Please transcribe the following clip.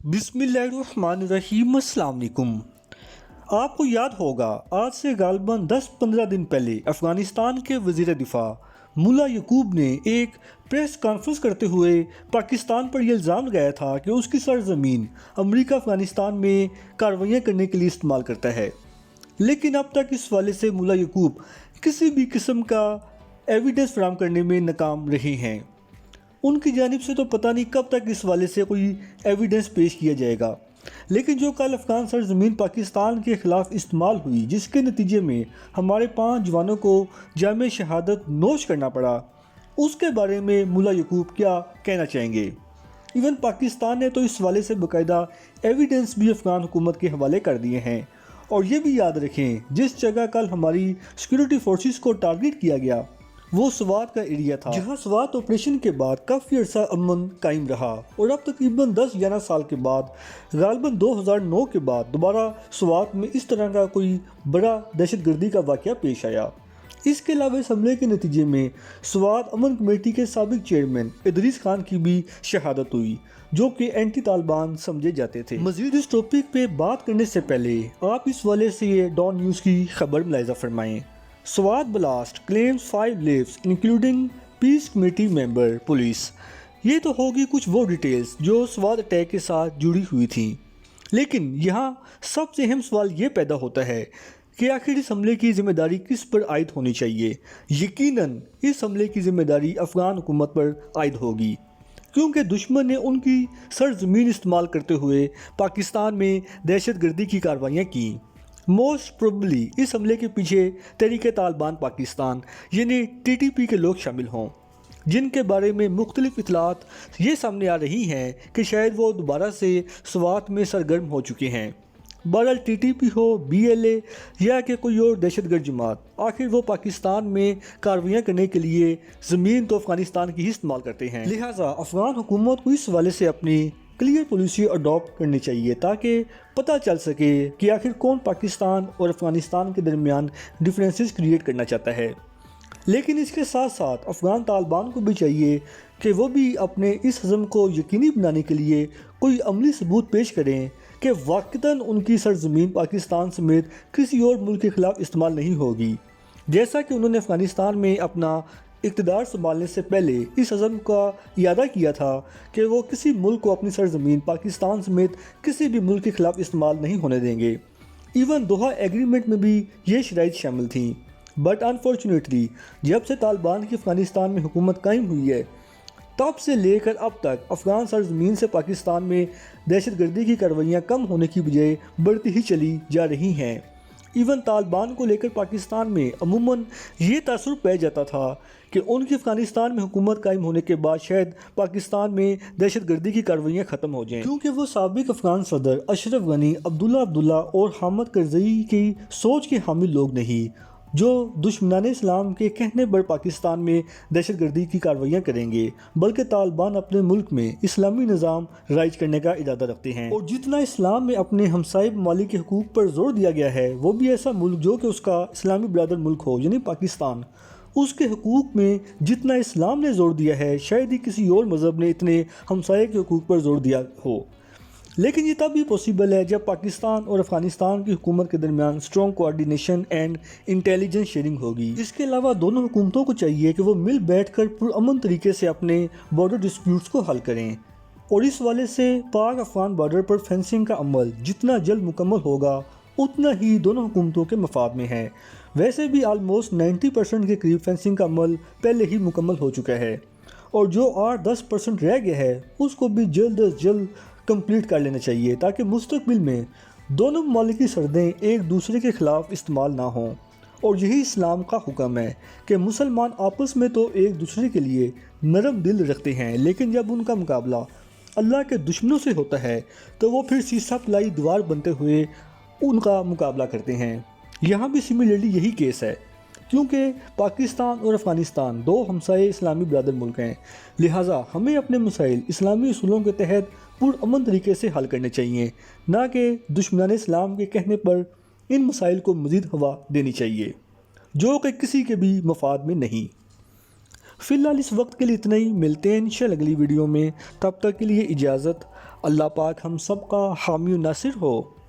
بسم اللہ الرحمن الرحیم۔ السلام علیکم۔ آپ کو یاد ہوگا آج سے غالباً 10-15 دن پہلے افغانستان کے وزیر دفاع ملا یعقوب نے ایک پریس کانفرنس کرتے ہوئے پاکستان پر یہ الزام لگایا تھا کہ اس کی سرزمین امریکہ افغانستان میں کارروائیاں کرنے کے لیے استعمال کرتا ہے، لیکن اب تک اس حوالے سے ملا یعقوب کسی بھی قسم کا ایویڈنس فراہم کرنے میں ناکام رہے ہیں۔ ان کی جانب سے تو پتہ نہیں کب تک اس حوالے سے کوئی ایویڈنس پیش کیا جائے گا، لیکن جو کل افغان سرزمین پاکستان کے خلاف استعمال ہوئی، جس کے نتیجے میں ہمارے 5 جوانوں کو جام شہادت نوش کرنا پڑا، اس کے بارے میں ملا یعقوب کیا کہنا چاہیں گے؟ ایون پاکستان نے تو اس حوالے سے باقاعدہ ایویڈنس بھی افغان حکومت کے حوالے کر دیے ہیں۔ اور یہ بھی یاد رکھیں، جس جگہ کل ہماری سیکیورٹی فورسز کو ٹارگٹ کیا گیا وہ سوات کا ایریا تھا، جہاں سوات آپریشن کے بعد کافی عرصہ امن قائم رہا، اور اب تقریباً 10-11 سال کے بعد غالباً 2009 کے بعد دوبارہ سوات میں اس طرح کا کوئی بڑا دہشت گردی کا واقعہ پیش آیا۔ اس کے علاوہ اس حملے کے نتیجے میں سوات امن کمیٹی کے سابق چیئرمین ادریس خان کی بھی شہادت ہوئی، جو کہ اینٹی طالبان سمجھے جاتے تھے۔ مزید اس ٹاپک پہ بات کرنے سے پہلے آپ اس والے سے یہ ڈان نیوز کی خبر ملاحظہ فرمائیں۔ Swat blast claims 5 lives including peace committee member police. یہ تو ہوگی کچھ وہ ڈیٹیلز جو سوات اٹیک کے ساتھ جڑی ہوئی تھیں، لیکن یہاں سب سے اہم سوال یہ پیدا ہوتا ہے کہ آخر اس حملے کی ذمہ داری کس پر عائد ہونی چاہیے؟ یقیناً اس حملے کی ذمہ داری افغان حکومت پر عائد ہوگی، کیونکہ دشمن نے ان کی سرزمین استعمال کرتے ہوئے پاکستان میں دہشت گردی کی کارروائیاں کیں۔ موسٹ پروبلی اس حملے کے پیچھے تحریک طالبان پاکستان یعنی TTP کے لوگ شامل ہوں، جن کے بارے میں مختلف اطلاعات یہ سامنے آ رہی ہیں کہ شاید وہ دوبارہ سے سوات میں سرگرم ہو چکے ہیں۔ بہرحال TTP ہو، BLA یا کہ کوئی اور دہشت گرد جماعت، آخر وہ پاکستان میں کارروائیاں کرنے کے لیے زمین تو افغانستان کی ہی استعمال کرتے ہیں، لہٰذا افغان حکومت کو اس حوالے سے اپنی کلیئر پالیسی اڈاپٹ کرنی چاہیے تاکہ پتہ چل سکے کہ آخر کون پاکستان اور افغانستان کے درمیان ڈفرینسز کریٹ کرنا چاہتا ہے۔ لیکن اس کے ساتھ ساتھ افغان طالبان کو بھی چاہیے کہ وہ بھی اپنے اس عزم کو یقینی بنانے کے لیے کوئی عملی ثبوت پیش کریں کہ واقعتاً ان کی سرزمین پاکستان سمیت کسی اور ملک کے خلاف استعمال نہیں ہوگی، جیسا کہ انہوں نے افغانستان میں اپنا اقتدار سنبھالنے سے پہلے اس عزم کا اعادہ کیا تھا کہ وہ کسی ملک کو اپنی سرزمین پاکستان سمیت کسی بھی ملک کے خلاف استعمال نہیں ہونے دیں گے۔ ایون دوحہ ایگریمنٹ میں بھی یہ شرائط شامل تھیں، بٹ انفارچونیٹلی جب سے طالبان کی افغانستان میں حکومت قائم ہوئی ہے، تب سے لے کر اب تک افغان سرزمین سے پاکستان میں دہشت گردی کی کارروائیاں کم ہونے کی بجائے بڑھتی ہی چلی جا رہی ہیں۔ ایون طالبان کو لے کر پاکستان میں عموماً یہ تاثر پہ جاتا تھا کہ ان کی افغانستان میں حکومت قائم ہونے کے بعد شاید پاکستان میں دہشت گردی کی کارروائیاں ختم ہو جائیں، کیونکہ وہ سابق افغان صدر اشرف غنی، عبداللہ اور حامد کرزئی کی سوچ کے حامل لوگ نہیں، جو دشمنان اسلام کے کہنے پر پاکستان میں دہشت گردی کی کارروائیاں کریں گے، بلکہ طالبان اپنے ملک میں اسلامی نظام رائج کرنے کا ارادہ رکھتے ہیں، اور جتنا اسلام میں اپنے ہمسائے ممالک کے حقوق پر زور دیا گیا ہے، وہ بھی ایسا ملک جو کہ اس کا اسلامی برادر ملک ہو یعنی پاکستان، اس کے حقوق میں جتنا اسلام نے زور دیا ہے شاید ہی کسی اور مذہب نے اتنے ہمسائے کے حقوق پر زور دیا ہو۔ لیکن یہ تب بھی پاسبل ہے جب پاکستان اور افغانستان کی حکومت کے درمیان strong coordination and intelligence sharing ہوگی۔ اس کے علاوہ دونوں حکومتوں کو چاہیے کہ وہ مل بیٹھ کر پرامن طریقے سے اپنے بارڈر ڈسپیوٹس کو حل کریں، اور اس والے سے پاک افغان بارڈر پر فینسنگ کا عمل جتنا جلد مکمل ہوگا اتنا ہی دونوں حکومتوں کے مفاد میں ہے۔ ویسے بھی آلموسٹ 90% کے قریب فینسنگ کا عمل پہلے ہی مکمل ہو چکا ہے، اور جو 8-10% رہ گیا ہے اس کو بھی جلد از جلد کمپلیٹ کر لینا چاہیے تاکہ مستقبل میں دونوں ممالک کی سرحدیں ایک دوسرے کے خلاف استعمال نہ ہوں۔ اور یہی اسلام کا حکم ہے کہ مسلمان آپس میں تو ایک دوسرے کے لیے نرم دل رکھتے ہیں، لیکن جب ان کا مقابلہ اللہ کے دشمنوں سے ہوتا ہے تو وہ پھر سیسا پلائی دیوار بنتے ہوئے ان کا مقابلہ کرتے ہیں۔ یہاں بھی سملرلی یہی کیس ہے، کیونکہ پاکستان اور افغانستان دو ہمسائے اسلامی برادر ملک ہیں، لہٰذا ہمیں اپنے مسائل اسلامی اصولوں کے تحت پرامن طریقے سے حل کرنے چاہیے، نہ کہ دشمنان اسلام کے کہنے پر ان مسائل کو مزید ہوا دینی چاہیے، جو کہ کسی کے بھی مفاد میں نہیں۔ فی الحال اس وقت کے لیے اتنا ہی، ملتے ہیں انشاءاللہ اگلی ویڈیو میں، تب تک کے لیے اجازت۔ اللہ پاک ہم سب کا حامی و ناصر ہو۔